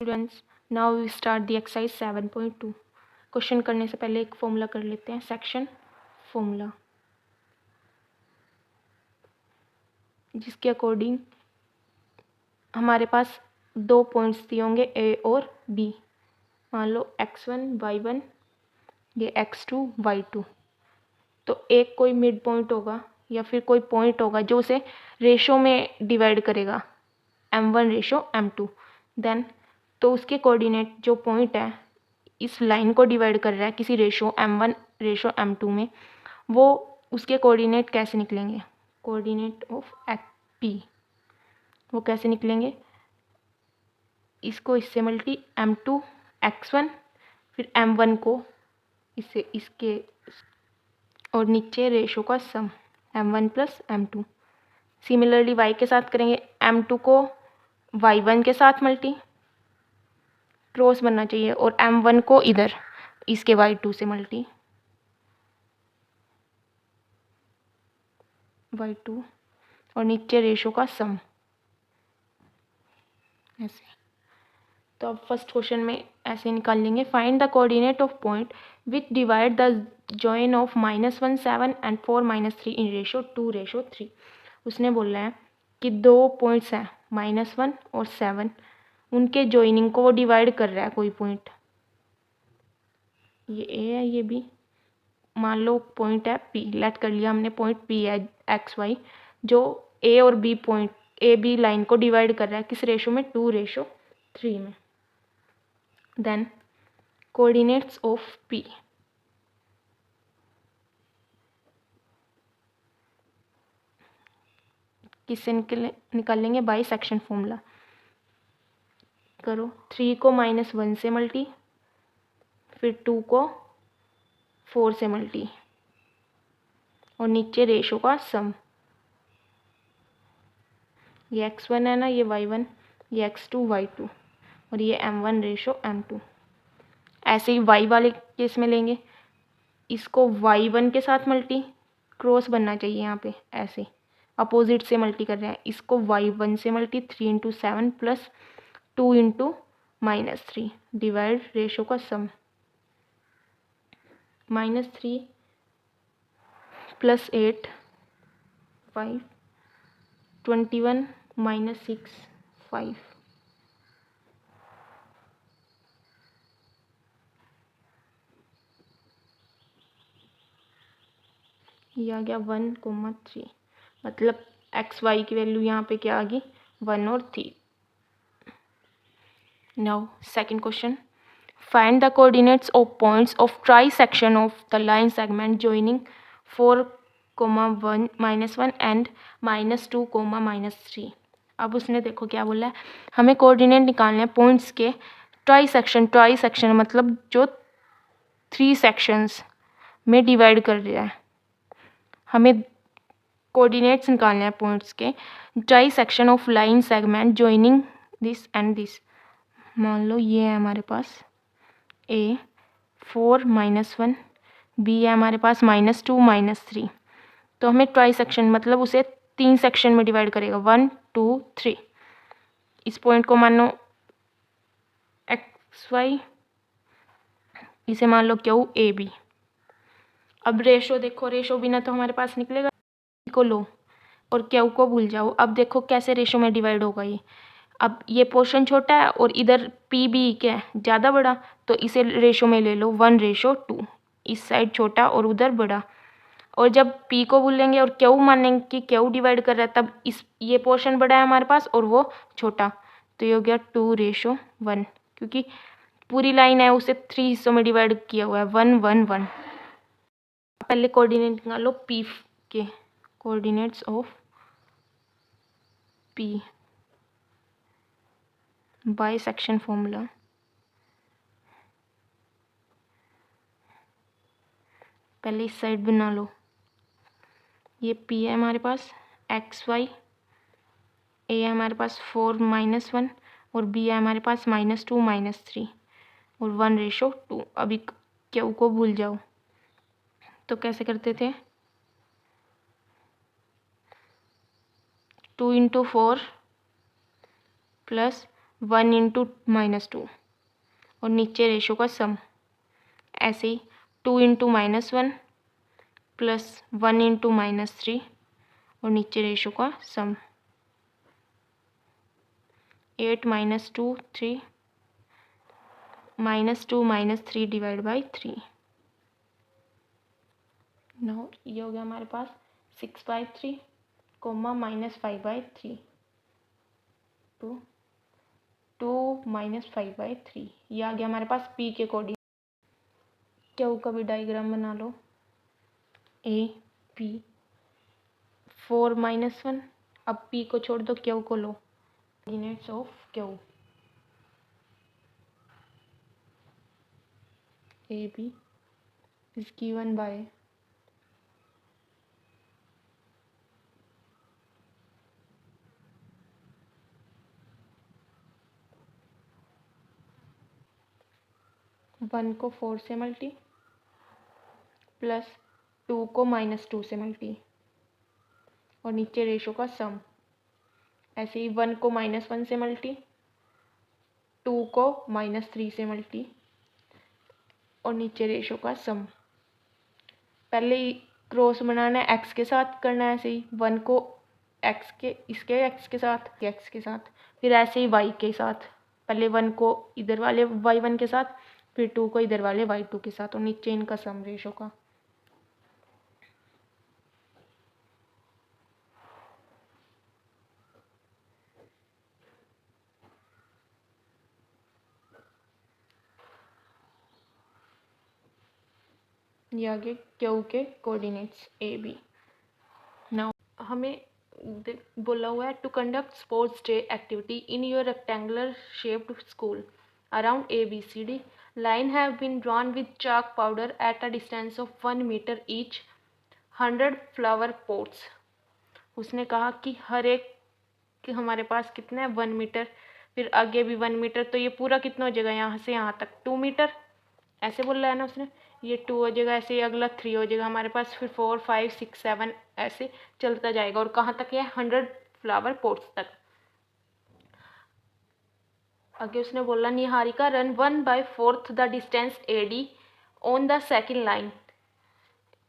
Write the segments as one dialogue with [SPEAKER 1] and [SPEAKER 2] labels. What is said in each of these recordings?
[SPEAKER 1] Students, now we start the exercise 7.2। Question करने से पहले एक फॉर्मूला कर लेते हैं, सेक्शन फॉर्मूला, जिसके अकॉर्डिंग हमारे पास दो पॉइंट्स दिए होंगे ए और बी। मान लो x1 y1, ये x2 y2। तो एक कोई मिड पॉइंट होगा या फिर कोई पॉइंट होगा जो उसे रेशो में डिवाइड करेगा, m1 रेशो m2। देन तो उसके कोऑर्डिनेट जो पॉइंट है इस लाइन को डिवाइड कर रहा है किसी रेशो m1 रेशो m2 में, वो उसके कोऑर्डिनेट कैसे निकलेंगे, कोऑर्डिनेट ऑफ p वो कैसे निकलेंगे, इसको इससे मल्टी m2 x1, फिर m1 को इससे इसके, और नीचे रेशो का सम m1 plus m2। Similarly y के साथ करेंगे, m2 को y1 के साथ मल्टी, क्रॉस बनना चाहिए, और m1 को इधर इसके y2 से मल्टी, y2, और नीचे रेशो का सम, ऐसे। तो अब फर्स्ट क्वेश्चन में ऐसे निकाल लेंगे, find the coordinate of point which divide the join of -1 7 and 4 -3 in ratio 2:3। उसने बोला है कि दो पॉइंट्स हैं -1 और 7, उनके जॉइनिंग को वो डिवाइड कर रहा है कोई पॉइंट, ये ए है ये बी। मान लो पॉइंट है पी, लेट कर लिया हमने पॉइंट पी है XY, जो ए और B point A B line को डिवाइड कर रहा है किस रेशो में, 2:3 में। देन कोऑर्डिनेट्स ऑफ पी, किससे निकालेंगे, बाई सेक्शन फॉर्मूला। करो 3 को -1 से मल्टी, फिर 2 को 4 से मल्टी, और नीचे रेशो का सम, ये x1 है ना, ये y1, ये x2 y2, और ये m1 रेशो m2। ऐसे ही y वाले केस में लेंगे, इसको y1 के साथ मल्टी, क्रॉस बनना चाहिए यहाँ पे, ऐसे अपोजिट से मल्टी कर रहे हैं, इसको y1 से मल्टी 3 × 7 प्लस 2 × -3 डिवाइड रेशो का सम, -3 + 8 5, 21 - 6 5, ये आ गया 1,3। मतलब XY की वैल्यू यहाँ पे क्या आ गई, 1 और 3। Now second question, find the coordinates of points of try section of the line segment joining 4, -1 and -2, -3। अब उसने देखो क्या बोला है, हमें कोऑर्डिनेट निकालने हैं पॉइंट्स के ट्राई सेक्शन मतलब जो 3 सेक्शंस में डिवाइड कर रहा है। हमें कोऑर्डिनेट्स निकालने हैं पॉइंट्स के try section of line segment joining this and this. मान लो ये है हमारे पास A 4 -1, B है हमारे पास -2 -3। तो हमें ट्राई सेक्शन मतलब उसे 3 सेक्शन में डिवाइड करेगा, 1 2 3। इस पॉइंट को मान लो XY, इसे मान लो क्यू AB। अब रेशो देखो, रेशो बिना तो हमारे पास निकलेगा, को लो और क्यू को भूल जाओ। अब देखो कैसे रेशो में डिवाइड होगा ये। अब ये पोर्शन छोटा है और इधर PB क्या है, ज़्यादा बड़ा, तो इसे रेशो में ले लो 1:2। इस साइड छोटा और उधर बड़ा, और जब P को भूलेंगे और क्यू मानेंगे कि क्यू डिवाइड कर रहा है, तब ये पोर्शन बड़ा है हमारे पास और वो छोटा, तो ये हो गया 2:1, क्योंकि पूरी लाइन है उसे 3 हिस्सों में डिवाइड किया हुआ है, 1 1 1। पहले कोऑर्डिनेट निकालो P के, coordinates of P bye section formula. पहले इस साइड बना लो, ये P है हमारे पास XY, A है हमारे पास 4 -1, और B है हमारे पास -2 -3, और 1:2। अभी क्यू को भूल जाओ, तो कैसे करते थे, 2 × 4 + 1 इंटू -2 और नीचे रेशो का सम। ऐसे ही 2 इंटू -1 प्लस 1 इंटू -3 और नीचे रेशो का सम। 8 -2 3 -2 -3 डिवाइड बाई 3। नाउ ये हो गया हमारे पास 6/3 कोमा -5/3 2 -5/3। ये आ गया हमारे पास पी के कोऑर्डिनेट। क्यू का भी डायग्राम बना लो। A P 4 -1। अब पी को छोड़ दो, क्यू को लो। Coordinates of Q A B is given by 1 को 4 से मल्टी प्लस 2 को -2 से मल्टी और नीचे रेशो का सम। ऐसे ही 1 को -1 से मल्टी, 2 को -3 से मल्टी और नीचे रेशो का सम। पहले ही क्रॉस बनाना है, एक्स के साथ करना है। ऐसे ही 1 को एक्स के इसके एक्स के साथ फिर ऐसे ही वाई के साथ। पहले 1 को इधर वाले y1 के साथ, फिर 2 को इधर वाले y2 के साथ और नीचे इनका सम रेशो का। ये आगे क्यू के कोऑर्डिनेट्स ए बी। नाउ हमें बोला हुआ है to conduct sports day activity in your rectangular shaped school around ABCD line have been drawn with chalk powder at a distance of 1 meter each 100 flower pots। उसने कहा कि हर एक कि हमारे पास कितना है 1 मीटर, फिर आगे भी 1 मीटर, तो ये पूरा कितना हो जाएगा यहाँ से यहाँ तक 2 मीटर। ऐसे बोल रहा है ना उसने। ये 2 हो जाएगा, ऐसे अगला 3 हो जाएगा हमारे पास, फिर 4 5 6 7 ऐसे चलता जाएगा। और कहाँ तक है 100 फ्लावर पोट्स तक। आगे उसने बोला Niharika run 1/4 the distance AD on the second line.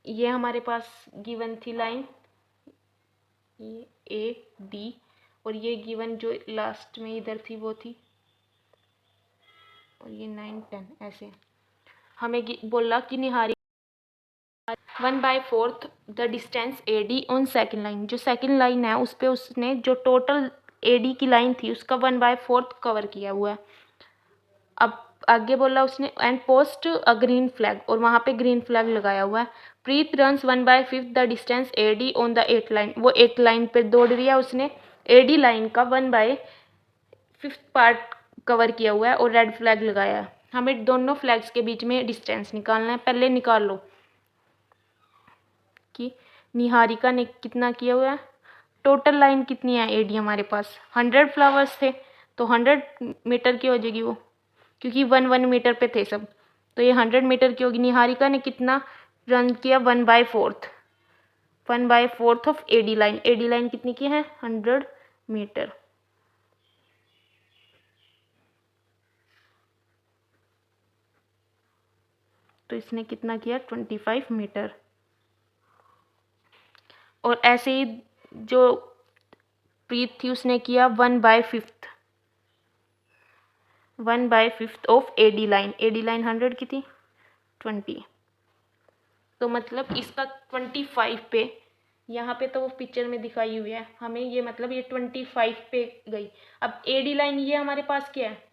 [SPEAKER 1] ये हमारे पास गिवन थी लाइन, ये AD और ये गिवन जो लास्ट में इधर थी वो थी, और ये 9 10 ऐसे। हमें बोला कि Niharika 1/4 the distance AD on second line. जो सेकेंड लाइन है उस पर उसने जो टोटल AD की लाइन थी उसका 1/4 कवर किया हुआ है। अब आगे बोला उसने and post a green flag, और वहाँ पे ग्रीन फ्लैग लगाया हुआ है। Preet runs 1/5 the distance AD on the 8 line. वो 8 लाइन पे दौड़ रही है, उसने AD लाइन का 1/5 पार्ट कवर किया हुआ है और रेड फ्लैग लगाया है। हमें दोनों फ्लैग्स के बीच में डिस्टेंस निकालना है। पहले निकाल लो कि निहारिका ने कितना किया हुआ है। टोटल लाइन कितनी है AD हमारे पास 100 फ्लावर्स थे, तो 100 मीटर की हो जाएगी वो, क्योंकि 1 मीटर पे थे सब, तो ये 100 मीटर की होगी। निहारिका ने कितना रन किया 1/4 of AD line. AD line कितनी की है 100 मीटर। तो इसने कितना किया 25 मीटर। और ऐसे ही जो प्रीत थी उसने किया 1/5 of AD line. AD line 100 की थी 20, तो मतलब इसका 25 पे, यहाँ पे तो वो पिक्चर में दिखाई हुई है हमें, ये मतलब ये 25 पे गई। अब AD लाइन ये हमारे पास क्या है,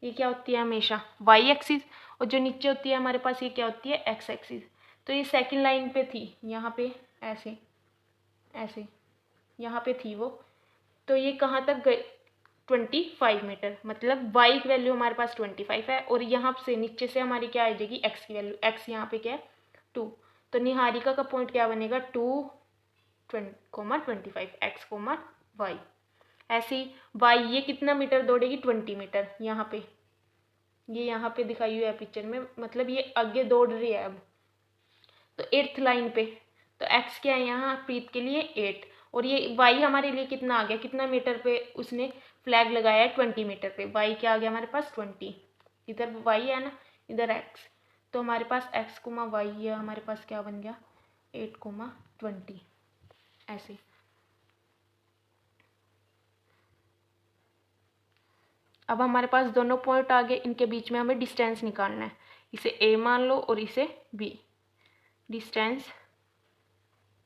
[SPEAKER 1] ये क्या होती है हमेशा Y एक्सिस, और जो नीचे होती है हमारे पास ये क्या होती है X एक्सिस। तो ये सेकंड लाइन पे थी, यहाँ पे ऐसे ऐसे यहाँ पे थी वो, तो ये कहाँ तक गई 25 मीटर। मतलब Y की वैल्यू हमारे पास 25 है, और यहाँ से नीचे से हमारी क्या आ जाएगी X की वैल्यू। X यहाँ पे क्या है 2, तो निहारिका का पॉइंट क्या बनेगा 2, 25 X, Y। ऐसे ही Y ये कितना मीटर दौड़ेगी 20 मीटर। यहाँ पे ये यहाँ पे दिखाई हुई है पिक्चर में, मतलब ये आगे दौड़ रही है अब। तो 8th लाइन पे, तो X क्या है यहाँ प्रीत के लिए 8, और ये Y हमारे लिए कितना आ गया, कितना मीटर पे उसने फ्लैग लगाया है 20 मीटर पे। वाई क्या आ गया हमारे पास 20, इधर वाई है ना, इधर एक्स, तो हमारे पास एक्स कोमा वाई है, हमारे पास क्या बन गया 8,20 ऐसे। अब हमारे पास दोनों पॉइंट आ गए, इनके बीच में हमें डिस्टेंस निकालना है। इसे ए मान लो और इसे B. Distance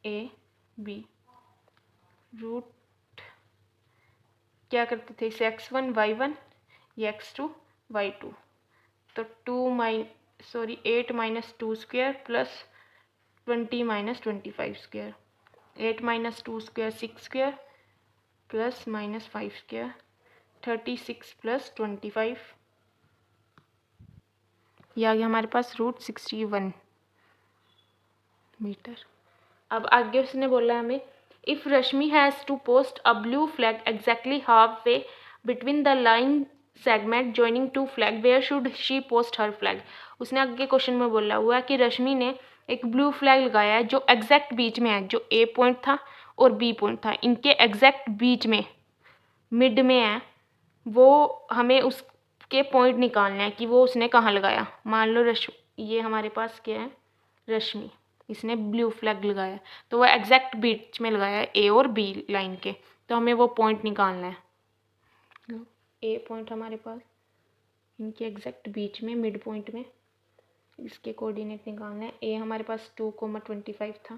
[SPEAKER 1] A B, root क्या करते थे इसे x1 y1, ये x2 y2, तो 8 minus 2 square plus 20 minus 25 square, 8 minus 2 square 6 square plus minus 5 square, 36 plus 25, ये आ गया हमारे पास रूट 61 मीटर। अब आगे उसने बोला हमें, if Rashmi has to post a blue flag exactly half way between the line segment joining two flag, where should she post her flag. उसने आगे क्वेश्चन में बोला हुआ है कि रश्मि ने एक ब्लू फ्लैग लगाया है जो एग्जैक्ट बीच में है, जो ए पॉइंट था और बी पॉइंट था, इनके एग्जैक्ट बीच में मिड में है, वो हमें उसके पॉइंट निकालना है कि वो उसने कहाँ लगाया। मान लो ये हमारे पास क्या है रश्मि, इसने ब्लू फ्लैग लगाया, तो वो एग्जैक्ट बीच में लगाया है ए और बी लाइन के, तो हमें वो पॉइंट निकालना है। ए पॉइंट हमारे पास इनके एग्जैक्ट बीच में मिड पॉइंट में, इसके कोऑर्डिनेट निकालना है। ए हमारे पास 2,25 था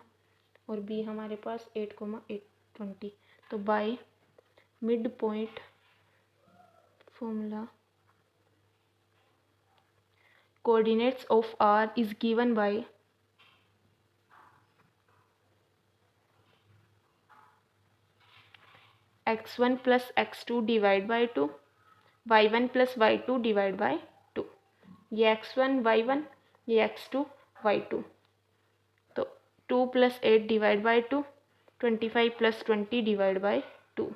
[SPEAKER 1] और बी हमारे पास 8,820, तो by mid point formula coordinates of R is given by x1 plus x2 divide by 2, y1 plus y2 divide by 2, ये x1 y1, ये x2 y2, तो 2 plus 8 divide by 2, 25 plus 20 divide by 2,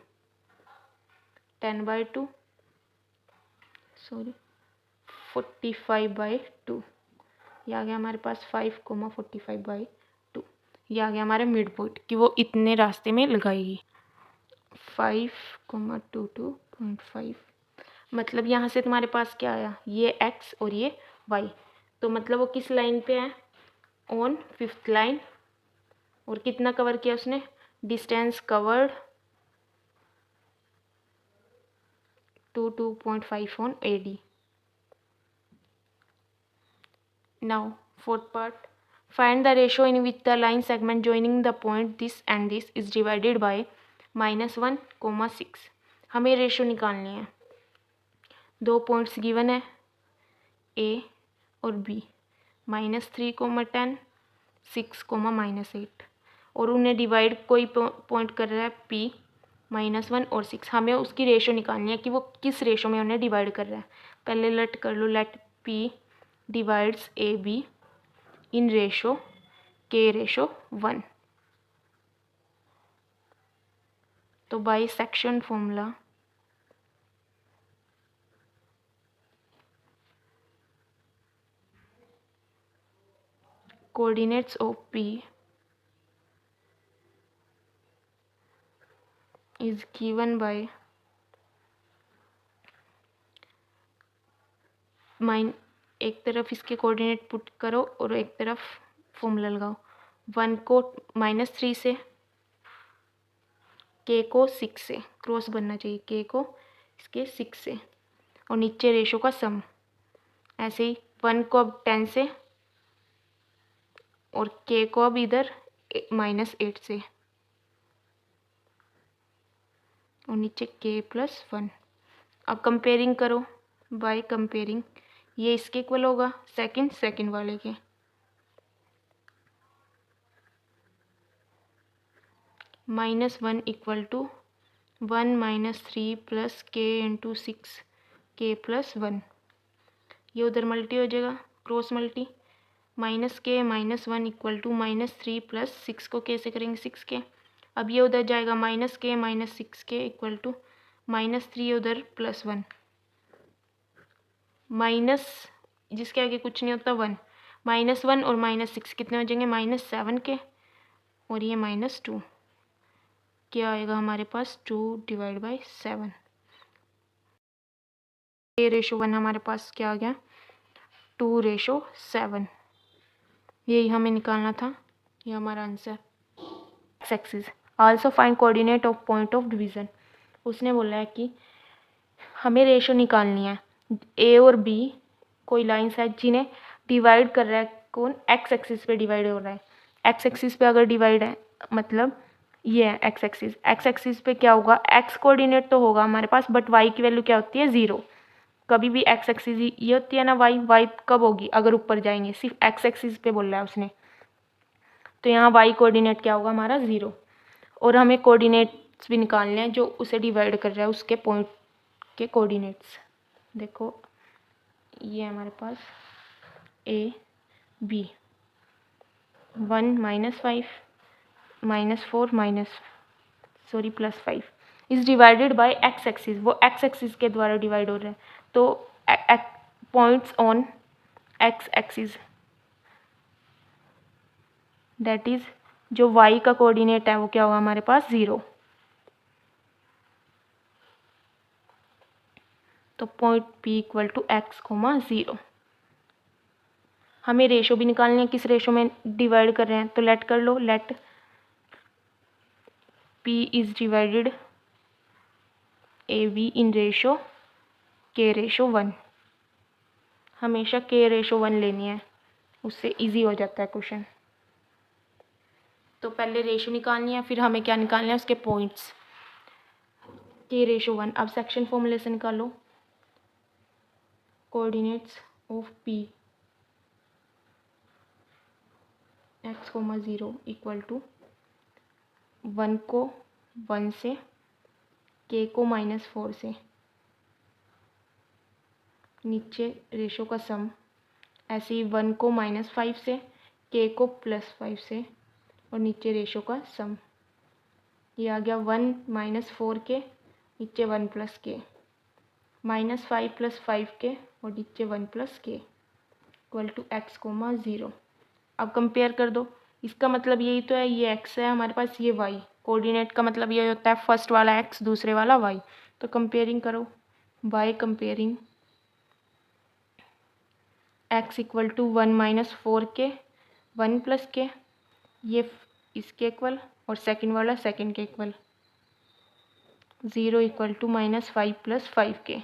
[SPEAKER 1] 10 by 2, 45 by 2, ये आ गया हमारे पास 5,45 by 2, ये आ गया हमारे mid point कि वो इतने रास्ते में लगाएगी 5,22.5, मतलब यहाँ से तुम्हारे पास क्या आया, ये x और ये y, तो मतलब वो किस लाइन पे है, ऑन 5th लाइन, और कितना कवर किया उसने, distance covered 2.5 on AD। Now fourth part, find the ratio in which the line segment joining the point this and this is divided bye -1,6। हमें रेशियो निकालनी है, दो पॉइंट्स गिवन है ए और बी, -3,10, 6,-8, और उन्हें डिवाइड कोई पॉइंट कर रहा है पी -1 और 6। हमें उसकी रेशियो निकालनी है कि वो किस रेशियो में उन्हें डिवाइड कर रहा है। पहले लेट कर लो, let P divides A B in ratio k/1, तो by section formula coordinates of P is given by एक तरफ इसके कोऑर्डिनेट पुट करो और एक तरफ फॉर्मूला लगाओ। 1 को -3 से, k को 6 से, क्रॉस बनना चाहिए, k को इसके 6 से, और नीचे रेशो का सम, ऐसे ही 1 को अब 10 से और k को अब इधर -8 से, और नीचे k+1। अब कंपेयरिंग करो, बाय कंपेयरिंग, ये इसके इक्वल होगा सेकंड वाले के, -1 इक्वल टू 1 - 3 + k × 6 k+1, ये उधर मल्टी हो जाएगा, cross multi, -k -1 equal to -3 + 6 को कैसे करेंगे 6k, अब ये उधर जाएगा -k - 6k इक्वल टू -3 उधर +1, माइनस जिसके आगे कुछ नहीं होता 1, -1 और -6 कितने हो जाएंगे -7 के, और ये -2, क्या आएगा हमारे पास 2/7, k/1 हमारे पास क्या आ गया 2/7। यही हमें निकालना था, ये हमारा answer. X axis also find coordinate of point of division. उसने बोला है कि हमें रेशो निकालनी है, ए और बी कोई लाइन्स है जिन्हें डिवाइड कर रहा है, कौन एक्स एक्सिस पे डिवाइड हो रहा है। एक्स एक्सिस पे अगर डिवाइड है मतलब ये है एक्स एक्सिस। एक्स एक्सिस पे क्या होगा, एक्स कोऑर्डिनेट तो होगा हमारे पास, बट वाई की वैल्यू क्या होती है 0। कभी भी एक्स एक्सिस ये होती है ना, वाई कब होगी अगर ऊपर जाएंगे, सिर्फ एक्स एक्सिस पे बोल रहा है उसने। तो यहाँ वाई कोऑर्डिनेट क्या होगा हमारा 0। और हमें कोऑर्डिनेट्स भी निकालने हैं जो उसे डिवाइड कर रहा है, उसके पॉइंट के कोऑर्डिनेट्स। देखो ये हमारे पास A B 1 -5 -4 +5 is divided by x axis. वो एक्स एक्सिस के द्वारा डिवाइड हो रहे हैं, तो points on x axis that is जो वाई का कोऑर्डिनेट है वो क्या होगा हमारे पास 0। तो पॉइंट P = x, 0। हमें रेशो भी निकालनी है, किस रेशो में डिवाइड कर रहे हैं, तो लेट कर लो, let P is divided AB in ratio k/1। हमेशा k/1 लेनी है, उससे इजी हो जाता है क्वेश्चन। तो पहले रेशो निकालनी है, फिर हमें क्या निकालना है, उसके पॉइंट्स k/1। अब सेक्शन फॉर्मूले से निकालो, कोऑर्डिनेट्स ऑफ P x, 0 = 1 को 1 से, k को -4 से, नीचे रेशो का सम, ऐसे ही 1 को -5 से, k को +5 से, और नीचे रेशो का सम। ये आ गया 1 - 4k, नीचे 1 + k, -5 + 5k और नीचे 1 + k = x, 0। अब कंपेयर कर दो, इसका मतलब यही तो है, ये x है हमारे पास, ये y। कोऑर्डिनेट का मतलब ये होता है फर्स्ट वाला x, दूसरे वाला y। तो कंपेयरिंग करो, by comparing x = 1 - 4k 1 + k, ये इसके इक्वल, और सेकंड वाला सेकंड के इक्वल, 0 = -5 + 5k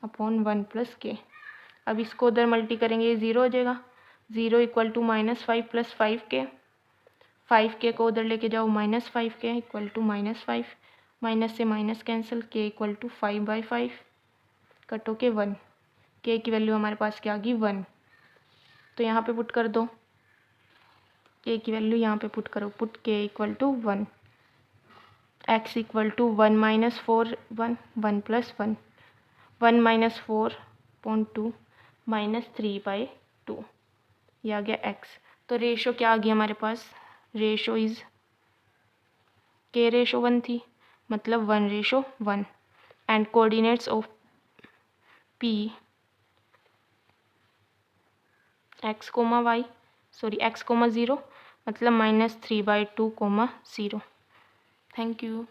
[SPEAKER 1] अपॉन 1 + k। अब इसको उधर मल्टी करेंगे, ये 0 हो जाएगा। 0 = -5 + 5k, 5k को उधर लेके जाओ, -5k = -5, माइनस से माइनस कैंसिल, k = 5/5 कटो के 1। k की वैल्यू हमारे पास क्या आ गई 1। तो यहाँ पे पुट कर दो, k की वैल्यू यहाँ पे पुट करो, पुट k = 1, x = 1 - 4 1 1 + 1 1 - 4/2 -3/2, ये आ गया x। तो रेशो क्या आ गई हमारे पास, रेशो इज k/1 थी, मतलब 1/1। And coordinates of P x, y x, 0 मतलब -3/2, 0। Thank you.